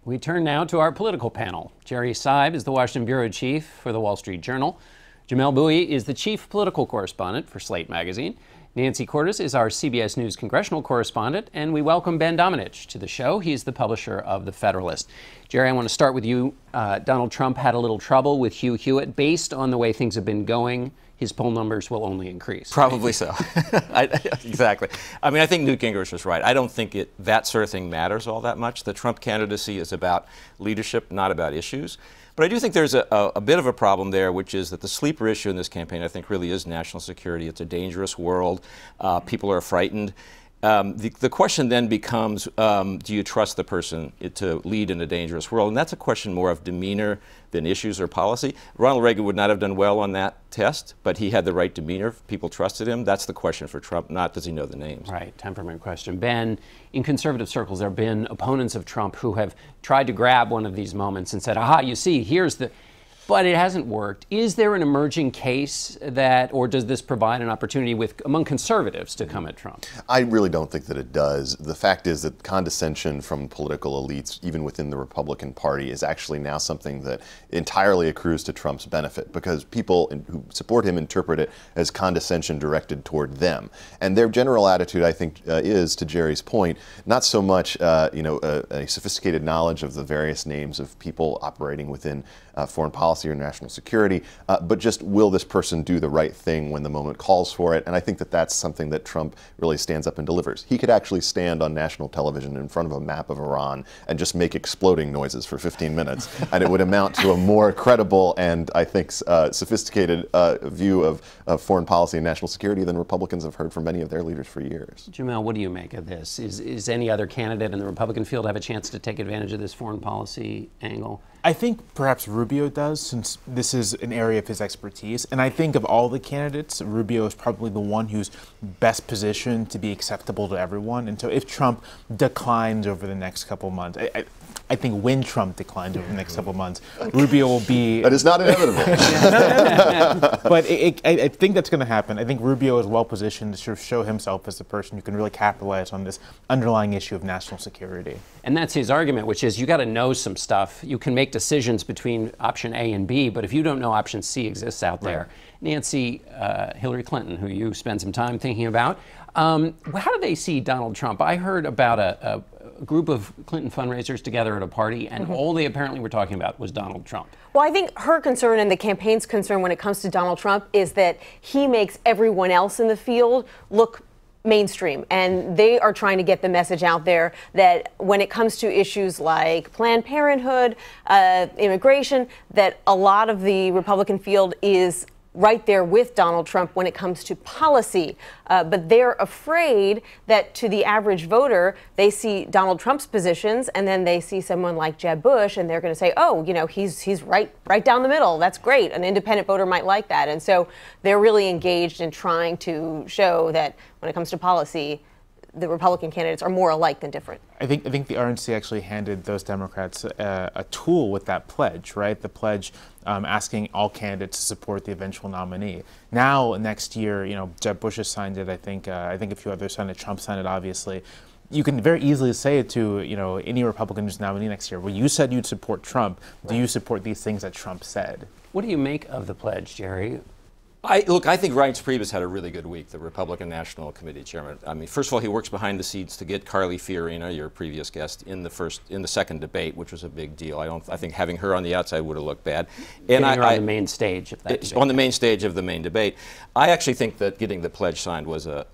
We turn now to our political panel. Jerry Seib is the Washington bureau chief for the Wall Street Journal. Jamel Bouie is the chief political correspondent for Slate magazine. Nancy Cordes is our CBS News congressional correspondent, and we welcome Ben Domenech to the show. He's the publisher of The Federalist. Jerry, I want to start with you. Donald Trump had a little trouble with Hugh Hewitt. Based on the way things have been going, his poll numbers will only increase. Probably so. Exactly. I mean, I think Newt Gingrich was right. I don't think that sort of thing matters all that much. The Trump candidacy is about leadership, not about issues. But I do think there's a bit of a problem there, which is that the sleeper issue in this campaign, I think, really is national security. It's a dangerous world. People are frightened. The question then becomes, do you trust the person to lead in a dangerous world? And that's a question more of demeanor than issues or policy. Ronald Reagan would not have done well on that test, but he had the right demeanor. People trusted him. That's the question for Trump, not does he know the names. Right, temperament question. Ben, in conservative circles, there have been opponents of Trump who have tried to grab one of these moments and said, aha, you see, here's the... But it hasn't worked. Is there an emerging case that, or does this provide an opportunity among conservatives to come at Trump? I really don't think that it does. The fact is that condescension from political elites, even within the Republican Party, is actually now something that entirely accrues to Trump's benefit, because people who support him interpret it as condescension directed toward them. And their general attitude, I think, is, to Jerry's point, not so much a sophisticated knowledge of the various names of people operating within foreign policy or national security, but just will this person do the right thing when the moment calls for it? And I think that that's something that Trump really stands up and delivers. He could actually stand on national television in front of a map of Iran and just make exploding noises for 15 minutes, and it would amount to a more credible and, I think, sophisticated view of foreign policy and national security than Republicans have heard from many of their leaders for years. Jamel, what do you make of this? Is any other candidate in the Republican field have a chance to take advantage of this foreign policy angle? I think perhaps Rubio does, since this is an area of his expertise. And I think of all the candidates, Rubio is probably the one who's best positioned to be acceptable to everyone. And so if Trump declines over the next couple of months, I think when Trump declines over the next couple of months, Rubio will be... That is not inevitable. But I think that's going to happen. I think Rubio is well positioned to sort of show himself as the person who can really capitalize on this underlying issue of national security. And that's his argument, which is you got to know some stuff. You can make decisions between option A and B, but if you don't know option C exists out there. Right. Nancy, Hillary Clinton, who you spend some time thinking about, how do they see Donald Trump? I heard about a group of Clinton fundraisers together at a party, and all they apparently were talking about was Donald Trump. Well, I think her concern and the campaign's concern when it comes to Donald Trump is that he makes everyone else in the field look mainstream, and they are trying to get the message out there that when it comes to issues like Planned Parenthood, immigration, that a lot of the Republican field is right there with Donald Trump when it comes to policy. But they're afraid that to the average voter, they see Donald Trump's positions and then they see someone like Jeb Bush and they're going to say, oh, you know, he's right down the middle. That's great. An independent voter might like that. And so they're really engaged in trying to show that when it comes to policy, the Republican candidates are more alike than different. I think the RNC actually handed those Democrats a tool with that pledge, right? The pledge asking all candidates to support the eventual nominee. Now, next year, you know, Jeb Bush has signed it. I think a few others signed it. Trump signed it, obviously. You can very easily say it to, you know, any Republican who's nominee next year. Well, you said you'd support Trump. Do you support these things that Trump said? What do you make of the pledge, Jerry? Look, I think Reince Priebus had a really good week, the Republican National Committee chairman. I mean, first of all, he works behind the scenes to get Carly Fiorina, your previous guest, in the second debate, which was a big deal. I think having her on the outside would have looked bad. And on the main stage of that debate. On the main stage of the main debate. I actually think that getting the pledge signed was a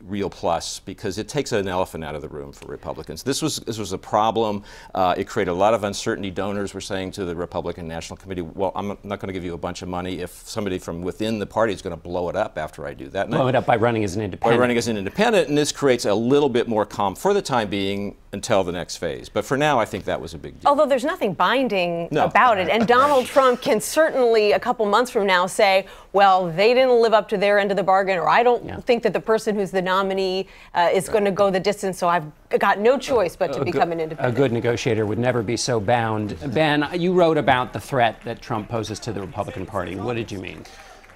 real plus, because it takes an elephant out of the room for Republicans. This was a problem. It created a lot of uncertainty. Donors were saying to the Republican National Committee, well, I'm not going to give you a bunch of money if somebody from within the party is going to blow it up after I do that. Blow it up by running as an independent. By running as an independent, and this creates a little bit more calm for the time being until the next phase. But for now, I think that was a big deal. Although there's nothing binding about it. And Donald Trump can certainly, a couple months from now, say, well, they didn't live up to their end of the bargain, or I don't think that the person who's the nominee is going to go the distance, so I've got no choice but to become an independent. A good negotiator would never be so bound. Ben, you wrote about the threat that Trump poses to the Republican Party. What did you mean?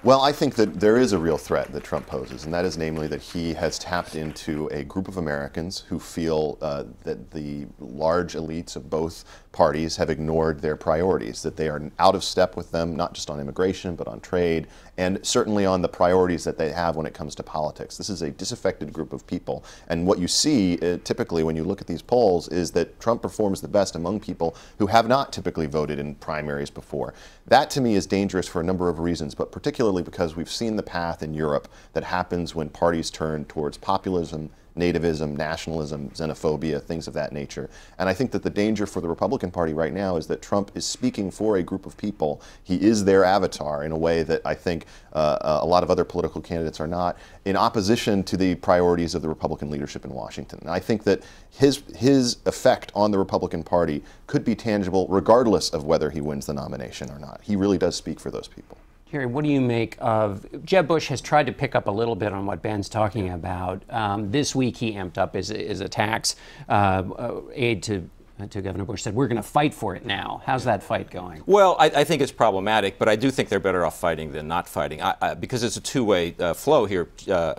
Well, I think that there is a real threat that Trump poses, and that is namely that he has tapped into a group of Americans who feel that the large elites of both parties have ignored their priorities, that they are out of step with them, not just on immigration, but on trade, and certainly on the priorities that they have when it comes to politics. This is a disaffected group of people, and what you see typically when you look at these polls is that Trump performs the best among people who have not typically voted in primaries before. That to me is dangerous for a number of reasons, but particularly because we've seen the path in Europe that happens when parties turn towards populism, nativism, nationalism, xenophobia, things of that nature. And I think that the danger for the Republican Party right now is that Trump is speaking for a group of people. He is their avatar in a way that I think a lot of other political candidates are not, in opposition to the priorities of the Republican leadership in Washington. And I think that his effect on the Republican Party could be tangible regardless of whether he wins the nomination or not. He really does speak for those people. Jerry, what do you make of, Jeb Bush has tried to pick up a little bit on what Ben's talking about. This week he amped up his attacks. Aide to Governor Bush said, we're going to fight for it now. How's that fight going? Well, I think it's problematic, but I do think they're better off fighting than not fighting because it's a two-way flow here.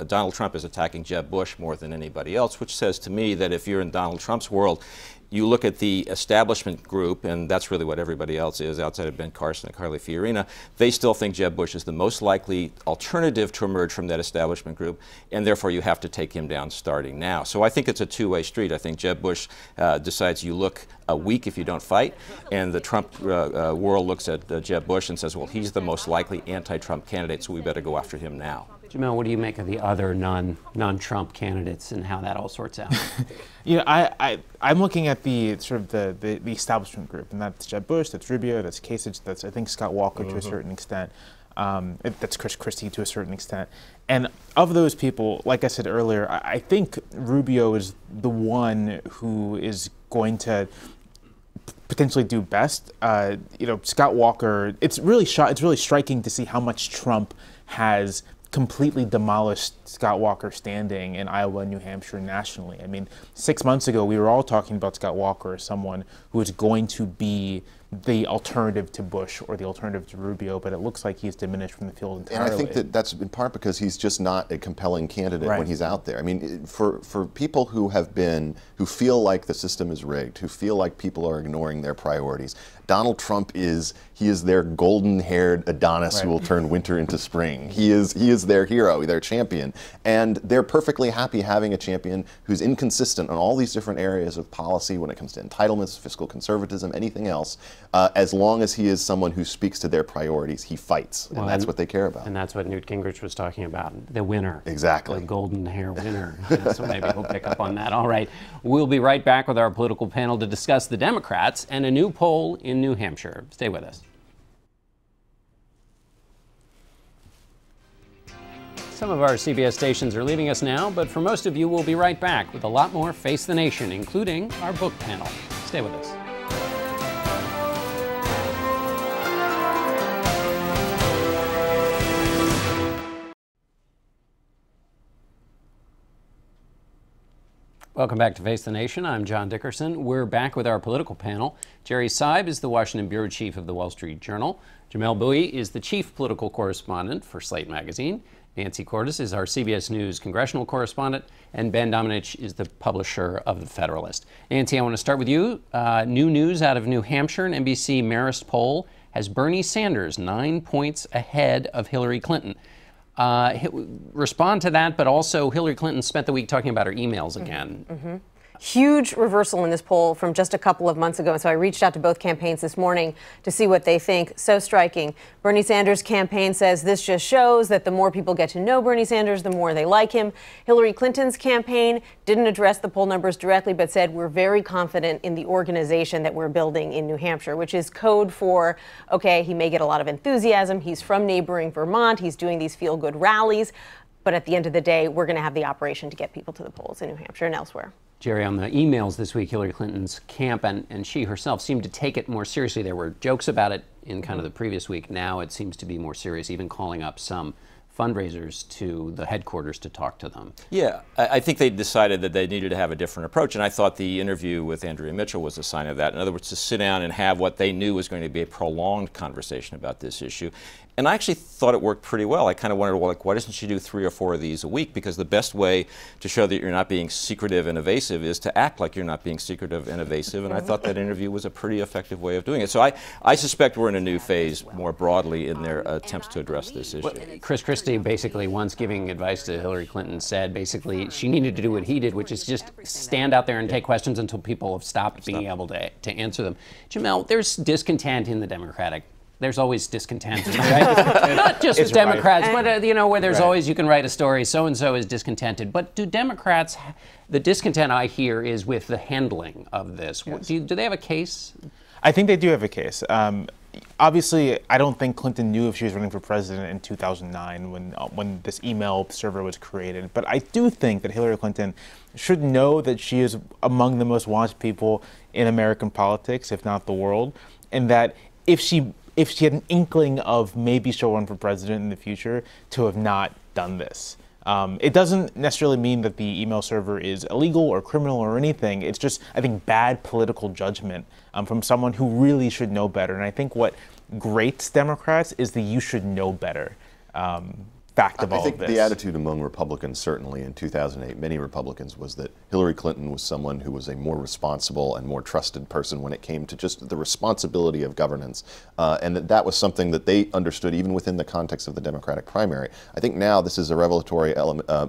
Donald Trump is attacking Jeb Bush more than anybody else, which says to me that if you're in Donald Trump's world, you look at the establishment group, and that's really what everybody else is outside of Ben Carson and Carly Fiorina. They still think Jeb Bush is the most likely alternative to emerge from that establishment group, and therefore you have to take him down starting now. So I think it's a two-way street. I think Jeb Bush decides you look weak if you don't fight, and the Trump world looks at Jeb Bush and says, well, he's the most likely anti-Trump candidate, so we better go after him now. Jamel, what do you make of the other non-Trump candidates and how that all sorts out? You know, I'm looking at the sort of the establishment group, and that's Jeb Bush, that's Rubio, that's Kasich, that's I think Scott Walker to a certain extent, that's Chris Christie to a certain extent. And of those people, like I said earlier, I think Rubio is the one who is going to potentially do best. You know, Scott Walker. It's really striking to see how much Trump has completely demolished Scott Walker's standing in Iowa and New Hampshire nationally. I mean, 6 months ago, we were all talking about Scott Walker as someone who is going to be the alternative to Bush or the alternative to Rubio, but it looks like he's diminished from the field entirely. And I think that that's in part because he's just not a compelling candidate when he's out there. I mean, for people who feel like the system is rigged, who feel like people are ignoring their priorities, Donald Trump is their golden-haired Adonis who will turn winter into spring. He is their hero, their champion, and they're perfectly happy having a champion who's inconsistent on all these different areas of policy when it comes to entitlements, fiscal conservatism, anything else. As long as he is someone who speaks to their priorities, he fights, and that's what they care about. And that's what Newt Gingrich was talking about, the winner. Exactly. The golden hair winner. So maybe we'll pick up on that. All right, we'll be right back with our political panel to discuss the Democrats and a new poll in New Hampshire. Stay with us. Some of our CBS stations are leaving us now, but for most of you, we'll be right back with a lot more Face the Nation, including our book panel. Stay with us. Welcome back to Face the Nation. I'm John Dickerson. We're back with our political panel. Jerry Seib is the Washington bureau chief of the Wall Street Journal. Jamelle Bouie is the chief political correspondent for Slate magazine. Nancy Cordes is our CBS News congressional correspondent, and Ben Domenech is the publisher of The Federalist. Nancy, I want to start with you. New news out of New Hampshire, an NBC Marist poll has Bernie Sanders 9 points ahead of Hillary Clinton. Respond to that, but also Hillary Clinton spent the week talking about her emails again. Mm-hmm. Huge reversal in this poll from just a couple of months ago. And so I reached out to both campaigns this morning to see what they think. So striking. Bernie Sanders' campaign says this just shows that the more people get to know Bernie Sanders, the more they like him. Hillary Clinton's campaign didn't address the poll numbers directly, but said we're very confident in the organization that we're building in New Hampshire, which is code for, okay, he may get a lot of enthusiasm. He's from neighboring Vermont. He's doing these feel-good rallies. But at the end of the day, we're going to have the operation to get people to the polls in New Hampshire and elsewhere. Jerry, on the emails this week, Hillary Clinton's camp and she herself seemed to take it more seriously. There were jokes about it in kind of the previous week. Now it seems to be more serious, even calling up some fundraisers to the headquarters to talk to them. Yeah, I think they decided that they needed to have a different approach, and I thought the interview with Andrea Mitchell was a sign of that. In other words, to sit down and have what they knew was going to be a prolonged conversation about this issue. And I actually thought it worked pretty well. I kind of wondered, well, like, why doesn't she do 3 or 4 of these a week? Because the best way to show that you're not being secretive and evasive is to act like you're not being secretive and evasive. And I thought that interview was a pretty effective way of doing it. So I suspect we're in a new phase more broadly in their attempts to address this issue. Well, Chris Christie basically, once giving advice to Hillary Clinton, said basically she needed to do what he did, which is just stand out there and take questions until people have stopped being able to answer them. Jamel, there's discontent in the Democratic. There's always discontent, right? Not just with Democrats, but you know, where there's always, you can write a story, so-and-so is discontented. But do Democrats, the discontent I hear is with the handling of this. Yes. Do they have a case? I think they do have a case. Obviously, I don't think Clinton knew if she was running for president in 2009 when this email server was created. But I do think that Hillary Clinton should know that she is among the most wanted people in American politics, if not the world, and that if she had an inkling of maybe she'll run for president in the future, to have not done this. It doesn't necessarily mean that the email server is illegal or criminal or anything. It's just, I think, bad political judgment from someone who really should know better. And I think what grates Democrats is the you should know better fact of all of this. I think the attitude among Republicans, certainly in 2008, many Republicans, was that Hillary Clinton was someone who was a more responsible and more trusted person when it came to just the responsibility of governance, and that was something that they understood even within the context of the Democratic primary. I think now this is a revelatory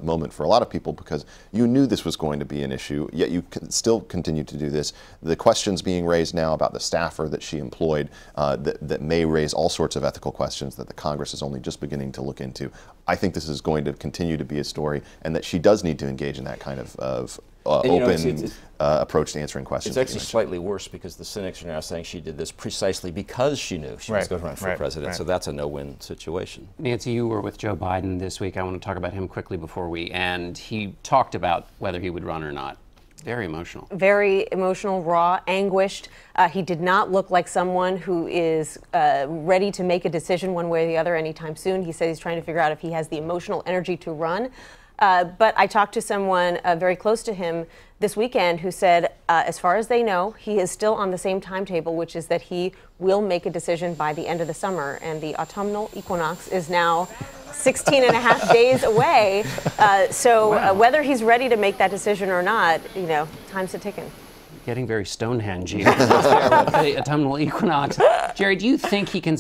moment for a lot of people because you knew this was going to be an issue, yet you still continue to do this. The questions being raised now about the staffer that she employed that may raise all sorts of ethical questions that the Congress is only just beginning to look into. I think this is going to continue to be a story, and that she does need to engage in that kind of open approach to answering questions. It's actually slightly worse because the cynics are now saying she did this precisely because she knew she was going to run for president. So that's a no-win situation. Nancy, you were with Joe Biden this week. I want to talk about him quickly before we end. He talked about whether he would run or not. Very emotional. Very emotional, raw, anguished. He did not look like someone who is ready to make a decision one way or the other anytime soon. He said he's trying to figure out if he has the emotional energy to run. But I talked to someone very close to him this weekend who said, as far as they know, he is still on the same timetable, which is that he will make a decision by the end of the summer. And the autumnal equinox is now 16 and a half days away. So whether he's ready to make that decision or not, you know, time's a-ticking. Getting very Stonehenge-y with the autumnal equinox. Jerry, do you think he can...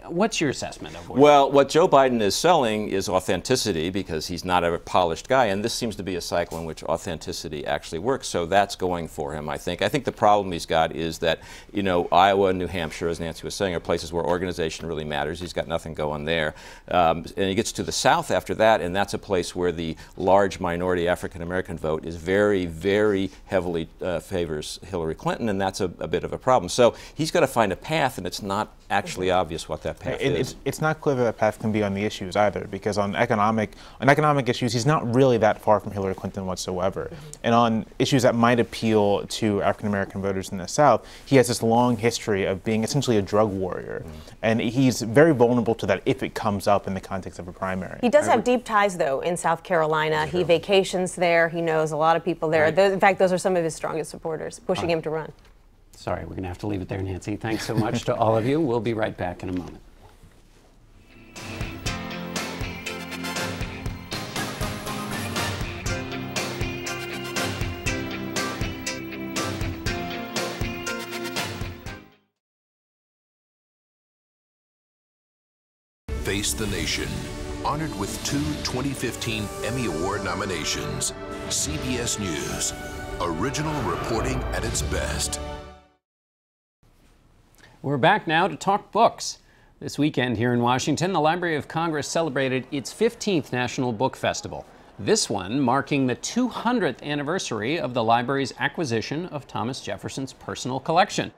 what's your assessment of what Joe Biden is selling is authenticity because he's not a polished guy, and this seems to be a cycle in which authenticity actually works, so that's going for him, I think. I think the problem he's got is that, you know, Iowa and New Hampshire, as Nancy was saying, are places where organization really matters. He's got nothing going there. And he gets to the South after that, and that's a place where the large minority African-American vote is very, very heavily favors Hillary Clinton, and that's a bit of a problem. So he's got to find a path, and it's not actually obvious what that path is. It's not clear that path can be on the issues either, because on economic issues, he's not really that far from Hillary Clinton whatsoever. And on issues that might appeal to African American voters in the South, he has this long history of being essentially a drug warrior. And he's very vulnerable to that if it comes up in the context of a primary. He does have deep ties, though, in South Carolina. He vacations there. He knows a lot of people there. In fact, those are some of his strongest supporters, pushing him to run. Sorry, we're going to have to leave it there, Nancy. Thanks so much to all of you. We'll be right back in a moment. Face the Nation, honored with 2 2015 Emmy Award nominations. CBS News, original reporting at its best. We're back now to talk books. This weekend here in Washington, the Library of Congress celebrated its 15th National Book Festival. This one marking the 200th anniversary of the library's acquisition of Thomas Jefferson's personal collection.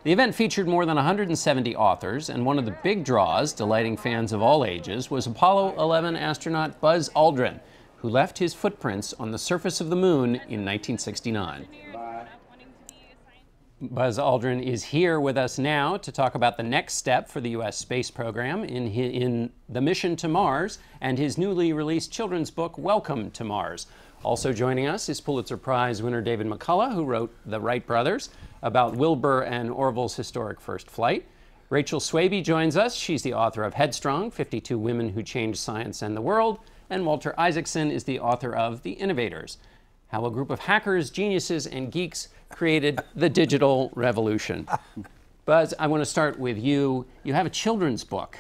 The event featured more than 170 authors, and one of the big draws, delighting fans of all ages, was Apollo 11 astronaut Buzz Aldrin, who left his footprints on the surface of the moon in 1969. Buzz Aldrin is here with us now to talk about the next step for the U.S. space program in the mission to Mars and his newly released children's book, Welcome to Mars. Also joining us is Pulitzer Prize winner David McCullough, who wrote The Wright Brothers, about Wilbur and Orville's historic first flight. Rachel Swaby joins us. She's the author of Headstrong, 52 Women Who Changed Science and the World. And Walter Isaacson is the author of The Innovators, How a Group of Hackers, Geniuses, and Geeks Created the Digital Revolution. Buzz, I want to start with you. You have a children's book.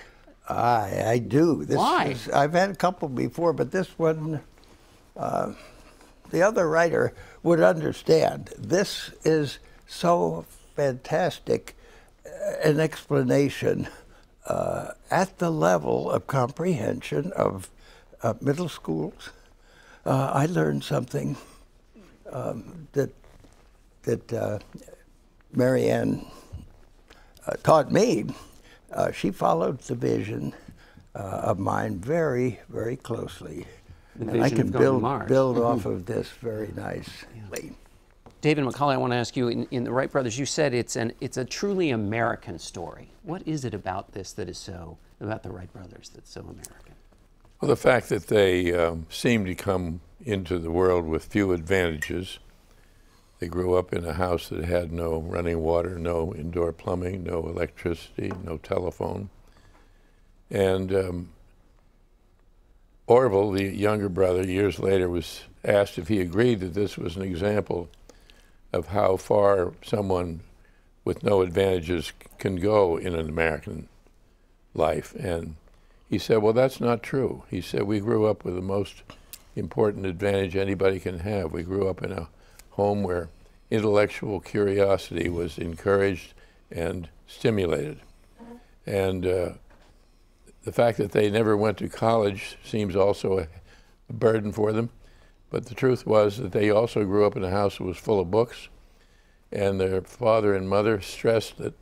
I do. Why? I've had a couple before, but this one, the other writer would understand. This is so fantastic an explanation at the level of comprehension of middle schools. I learned something that Marianne taught me. She followed the vision of mine very, very closely. And I can build off of this very nicely. David McCullough, I want to ask you, in The Wright Brothers, you said it's a truly American story. What is it about this that is so, about the Wright Brothers, that's so American? Well, the fact that they seem to come into the world with few advantages. They grew up in a house that had no running water, no indoor plumbing, no electricity, no telephone. And Orville, the younger brother, years later was asked if he agreed that this was an example of how far someone with no advantages can go in an American life. And he said, well, that's not true. He said, we grew up with the most important advantage anybody can have. We grew up in a home where intellectual curiosity was encouraged and stimulated. And the fact that they never went to college seems also a burden for them. But the truth was that they also grew up in a house that was full of books, and their father and mother stressed that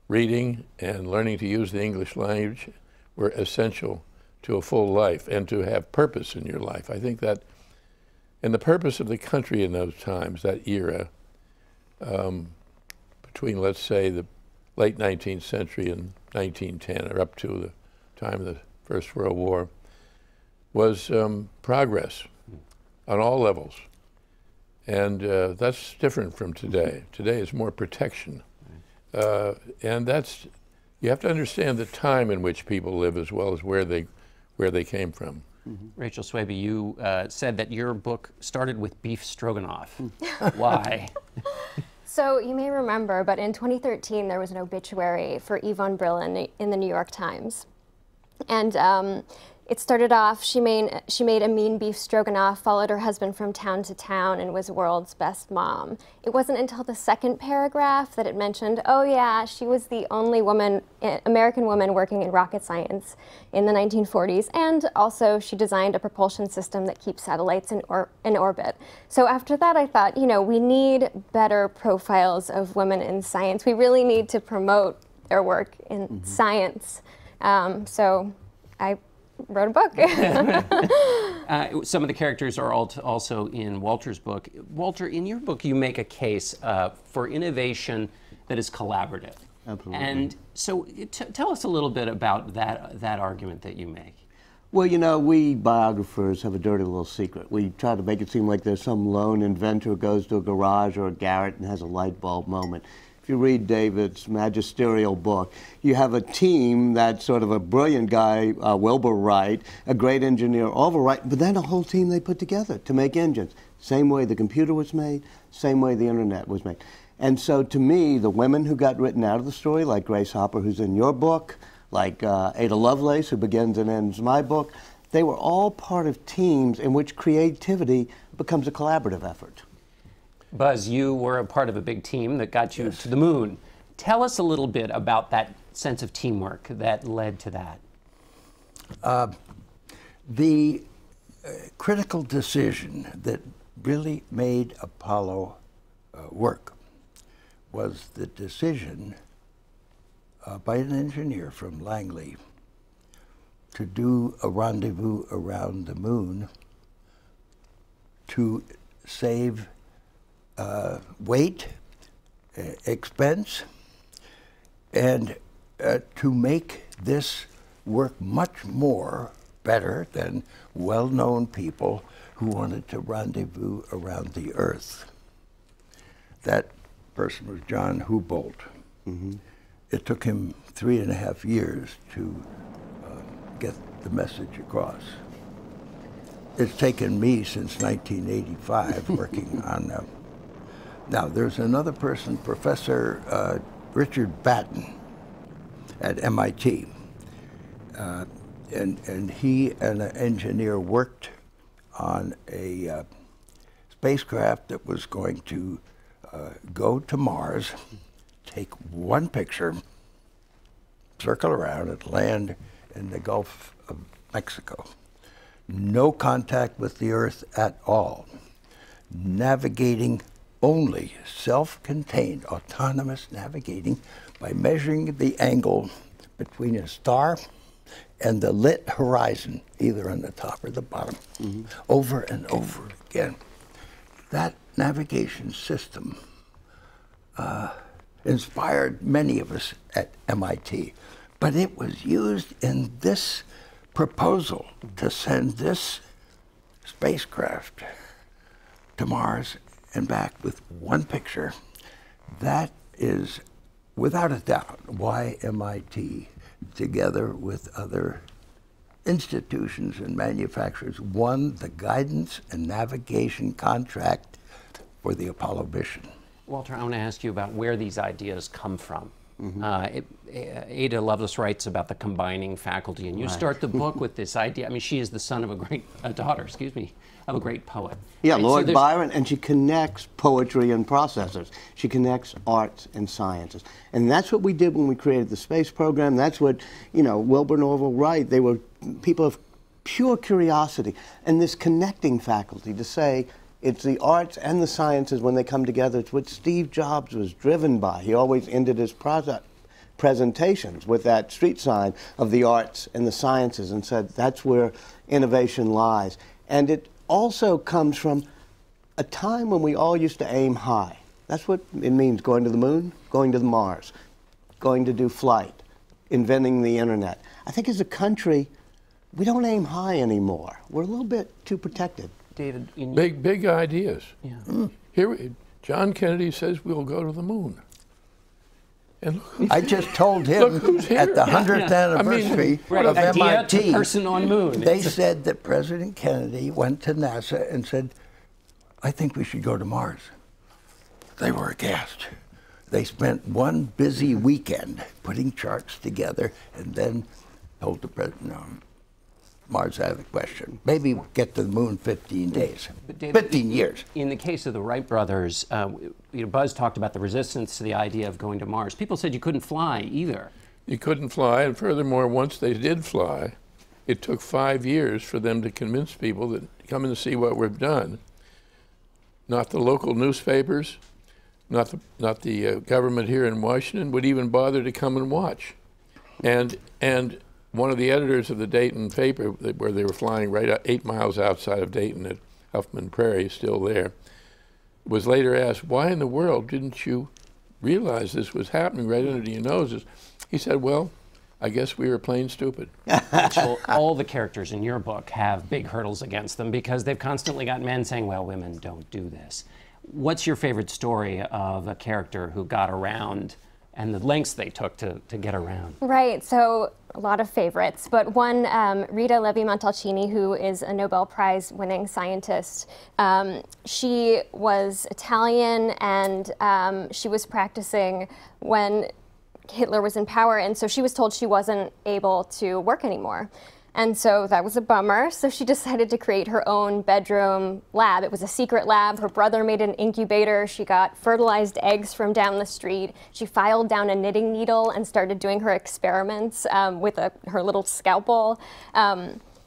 reading and learning to use the English language were essential to a full life and to have purpose in your life. I think that, and the purpose of the country in those times, that era, between, let's say, the late 19th century and 1910, or up to the time of the First World War, was progress on all levels. And that's different from today. Today is more protection. And that's, you have to understand the time in which people live as well as where they came from. Rachel Swaby, you said that your book started with beef stroganoff. Why? So you may remember, but in 2013 there was an obituary for Yvonne Brill in the New York Times. And it started off, she made a mean beef stroganoff, followed her husband from town to town, and was world's best mom. It wasn't until the second paragraph that it mentioned, oh yeah, she was the only woman, American woman working in rocket science in the 1940s, and also she designed a propulsion system that keeps satellites in orbit. So after that I thought, you know, we need better profiles of women in science. We really need to promote their work in science. So I wrote a book. Some of the characters are also in Walter's book. Walter, in your book, you make a case for innovation that is collaborative. Absolutely. And so tell us a little bit about that argument that you make. Well, you know, we biographers have a dirty little secret. We try to make it seem like there's some lone inventor who goes to a garage or a garret and has a light bulb moment. If you read David's magisterial book, you have a team that's sort of a brilliant guy, Wilbur Wright, a great engineer, Orville Wright, but then a whole team they put together to make engines. Same way the computer was made, same way the internet was made. And so to me, the women who got written out of the story, like Grace Hopper, who's in your book, like Ada Lovelace, who begins and ends my book, they were all part of teams in which creativity becomes a collaborative effort. Buzz, you were a part of a big team that got you to the moon. Tell us a little bit about that sense of teamwork that led to that. The critical decision that really made Apollo work was the decision by an engineer from Langley to do a rendezvous around the moon to save weight expense, and to make this work much more better than well-known people who wanted to rendezvous around the Earth. That person was John Hubolt. It took him 3.5 years to get the message across. It's taken me since 1985 working on now there's another person, Professor Richard Batten at MIT. And he and an engineer worked on a spacecraft that was going to go to Mars, take one picture, circle around, and land in the Gulf of Mexico. No contact with the Earth at all. Navigating only, self-contained, autonomous navigating by measuring the angle between a star and the lit horizon, either on the top or the bottom, over and over again. That navigation system inspired many of us at MIT, but it was used in this proposal to send this spacecraft to Mars and back with one picture. That is, without a doubt, why MIT, together with other institutions and manufacturers, won the guidance and navigation contract for the Apollo mission. Walter, I want to ask you about where these ideas come from. Ada Lovelace writes about the combining faculty, and you start the book with this idea. I mean, she is the son of a daughter, excuse me, of a great poet. Yeah, right? Lord Byron, and she connects poetry and processors. She connects arts and sciences. And that's what we did when we created the space program. That's what, you know, Wilbur and Orville Wright, they were people of pure curiosity. And this connecting faculty to say, it's the arts and the sciences when they come together. It's what Steve Jobs was driven by. He always ended his presentations with that street sign of the arts and the sciences and said that's where innovation lies. And it also comes from a time when we all used to aim high. That's what it means, going to the moon, going to the Mars, going to do flight, inventing the internet. I think as a country, we don't aim high anymore. We're a little bit too protected. David, big ideas. Yeah. Here, John Kennedy says we'll go to the moon. And look who's I just told him at the 100th anniversary of MIT, person on moon. They said that President Kennedy went to NASA and said, I think we should go to Mars. They were aghast. They spent one busy weekend putting charts together and then told the president, no, Mars out of the question. Maybe we'll get to the moon 15 days, But David, 15 years. In the case of the Wright brothers, Buzz talked about the resistance to the idea of going to Mars. People said you couldn't fly either. You couldn't fly, and furthermore, once they did fly, it took 5 years for them to convince people that come in to see what we've done. Not the local newspapers, not the government here in Washington would even bother to come and watch. And one of the editors of the Dayton paper, where they were flying right 8 miles outside of Dayton at Huffman Prairie, still there, was later asked, why in the world didn't you realize this was happening right under your noses? He said, well, I guess we were plain stupid. Rachel, all the characters in your book have big hurdles against them because they've constantly got men saying, well, women don't do this. What's your favorite story of a character who got around and the lengths they took to get around? Right, so a lot of favorites, but one, Rita Levi-Montalcini, who is a Nobel Prize winning scientist. She was Italian and she was practicing when Hitler was in power, and so she was told she wasn't able to work anymore. And so that was a bummer, so she decided to create her own bedroom lab. It was a secret lab. Her brother made an incubator. She got fertilized eggs from down the street. She filed down a knitting needle and started doing her experiments with her little scalpel.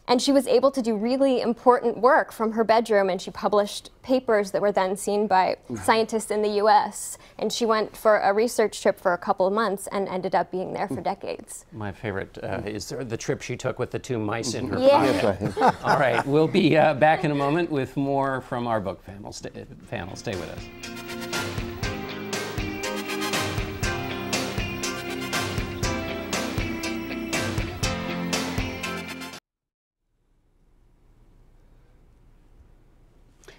And she was able to do really important work from her bedroom, and she published papers that were then seen by scientists in the US. And she went for a research trip for a couple of months and ended up being there for decades. My favorite is the trip she took with the 2 mice in her pocket. All right, we'll be back in a moment with more from our book panel. Stay with us.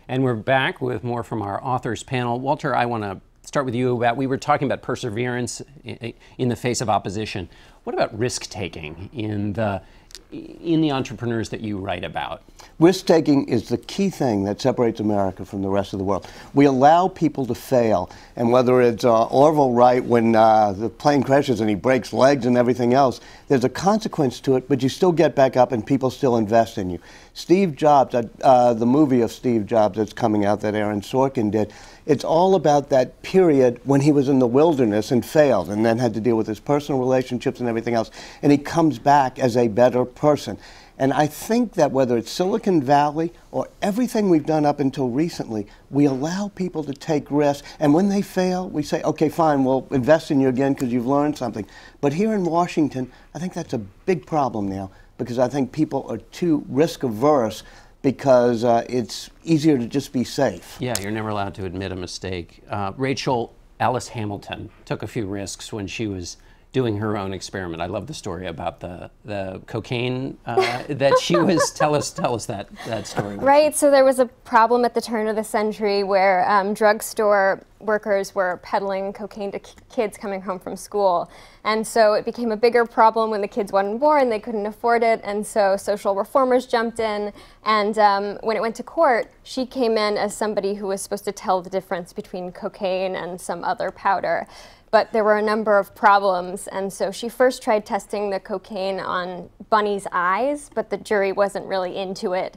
And we're back with more from our authors panel. Walter, I want to start with you. We were talking about perseverance in the face of opposition. What about risk-taking in the entrepreneurs that you write about? Risk-taking is the key thing that separates America from the rest of the world. We allow people to fail, and whether it's Orville Wright when the plane crashes and he breaks legs and everything else, there's a consequence to it, but you still get back up and people still invest in you. Steve Jobs, the movie of Steve Jobs that's coming out that Aaron Sorkin did, it's all about that period when he was in the wilderness and failed and then had to deal with his personal relationships and everything else, and he comes back as a better person. And I think that whether it's Silicon Valley or everything we've done up until recently, we allow people to take risks. And when they fail, we say, okay, fine, we'll invest in you again because you've learned something. But here in Washington, I think that's a big problem now because I think people are too risk averse because it's easier to just be safe. Yeah, you're never allowed to admit a mistake. Rachel, Alice Hamilton took a few risks when she was doing her own experiment. I love the story about the cocaine that she was. Tell us that story. Right. So there was a problem at the turn of the century where drugstore workers were peddling cocaine to kids coming home from school, and so it became a bigger problem when the kids wanted more and they couldn't afford it. And so social reformers jumped in, and when it went to court, she came in as somebody who was supposed to tell the difference between cocaine and some other powder. But there were a number of problems, and so she first tried testing the cocaine on Bunny's eyes, but the jury wasn't really into it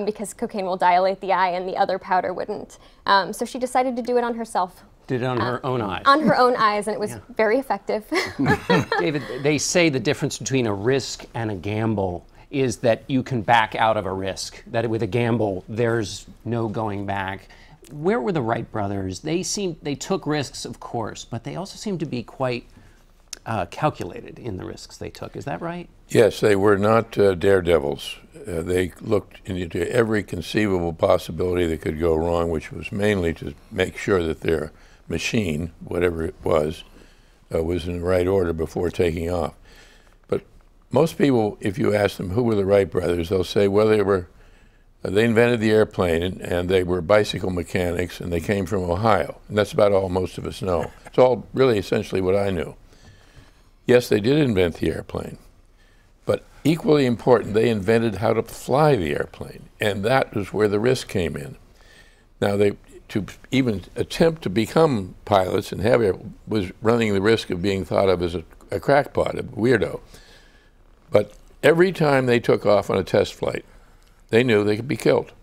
because cocaine will dilate the eye and the other powder wouldn't. So she decided to do it on herself. Did it on her own eyes? On her own eyes, and it was very effective. David, they say the difference between a risk and a gamble is that you can back out of a risk, that with a gamble, there's no going back. Where were the Wright brothers? They took risks, of course, but they also seemed to be quite calculated in the risks they took. Is that right? Yes, they were not daredevils. They looked into every conceivable possibility that could go wrong, which was mainly to make sure that their machine, whatever it was in the right order before taking off. But most people, if you ask them who were the Wright brothers, they'll say, well, they invented the airplane, and they were bicycle mechanics, and they came from Ohio. And that's about all most of us know. It's all really essentially what I knew. Yes, they did invent the airplane. But equally important, they invented how to fly the airplane. And that was where the risk came in. Now, to even attempt to become pilots and was running the risk of being thought of as a crackpot, a weirdo. But every time they took off on a test flight, they knew they could be killed.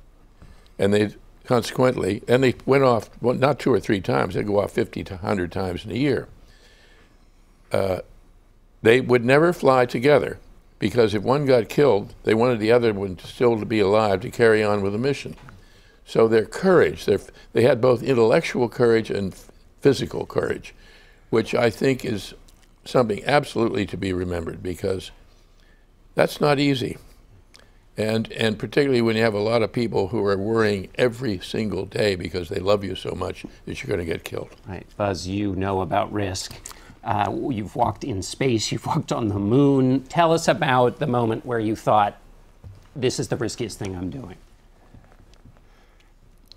And they consequently, and they went off, well, not 2 or 3 times, they'd go off 50 to 100 times in a year. They would never fly together because if one got killed, they wanted the other one still to be alive to carry on with the mission. So their courage, they had both intellectual courage and physical courage, which I think is something absolutely to be remembered because that's not easy. And particularly when you have a lot of people who are worrying every single day because they love you so much that you're going to get killed. Right. Buzz, you know about risk. You've walked in space. You've walked on the moon. Tell us about the moment where you thought, this is the riskiest thing I'm doing.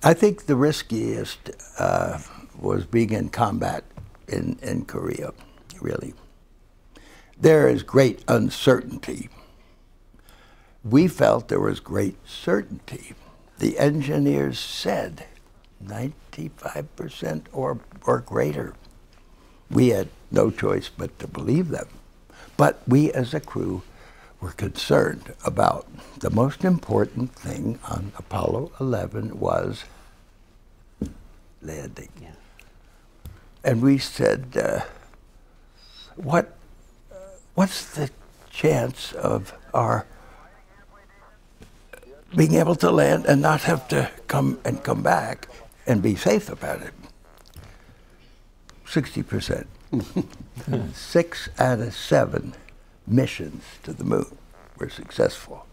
I think the riskiest was being in combat in Korea, really. There is great uncertainty. We felt there was great certainty. The engineers said 95% or greater. We had no choice but to believe them. But we as a crew were concerned about the most important thing on Apollo 11 was landing. Yeah. And we said, what's the chance of our being able to land and not have to come back and be safe about it? 60%. 6 out of 7 missions to the moon were successful.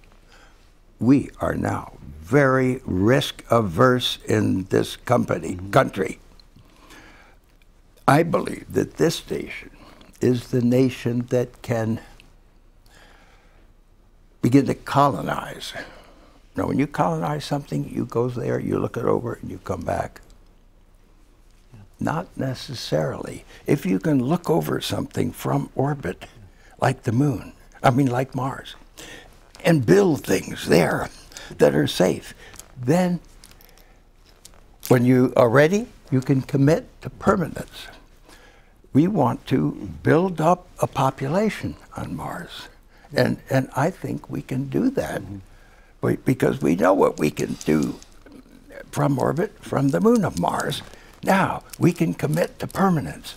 We are now very risk averse in this country. I believe that this nation is the nation that can begin to colonize Now, when you colonize something, you go there, you look it over, and you come back. Not necessarily. If you can look over something from orbit, like the moon, like Mars, and build things there that are safe, then when you are ready, you can commit to permanence. We want to build up a population on Mars. And I think we can do that because we know what we can do from orbit, from the moon of Mars. Now, we can commit to permanence.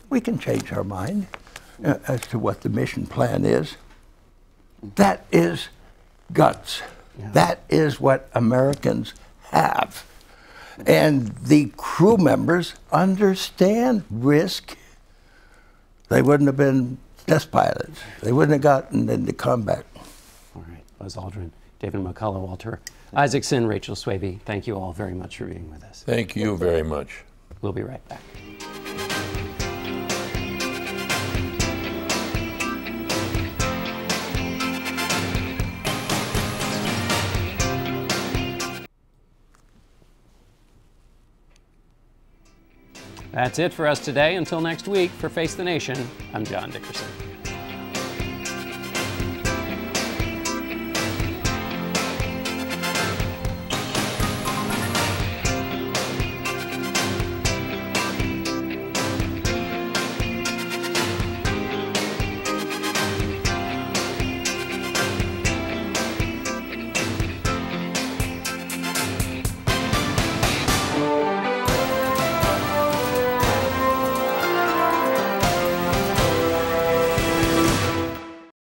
We can change our mind as to what the mission plan is. That is guts. Yeah. That is what Americans have. And the crew members understand risk. They wouldn't have been test pilots. They wouldn't have gotten into combat. All right, Buzz Aldrin, David McCullough, Walter Isaacson, Rachel Swaby, thank you all very much for being with us. Thank you very much. We'll be right back. That's it for us today. Until next week, for Face the Nation, I'm John Dickerson.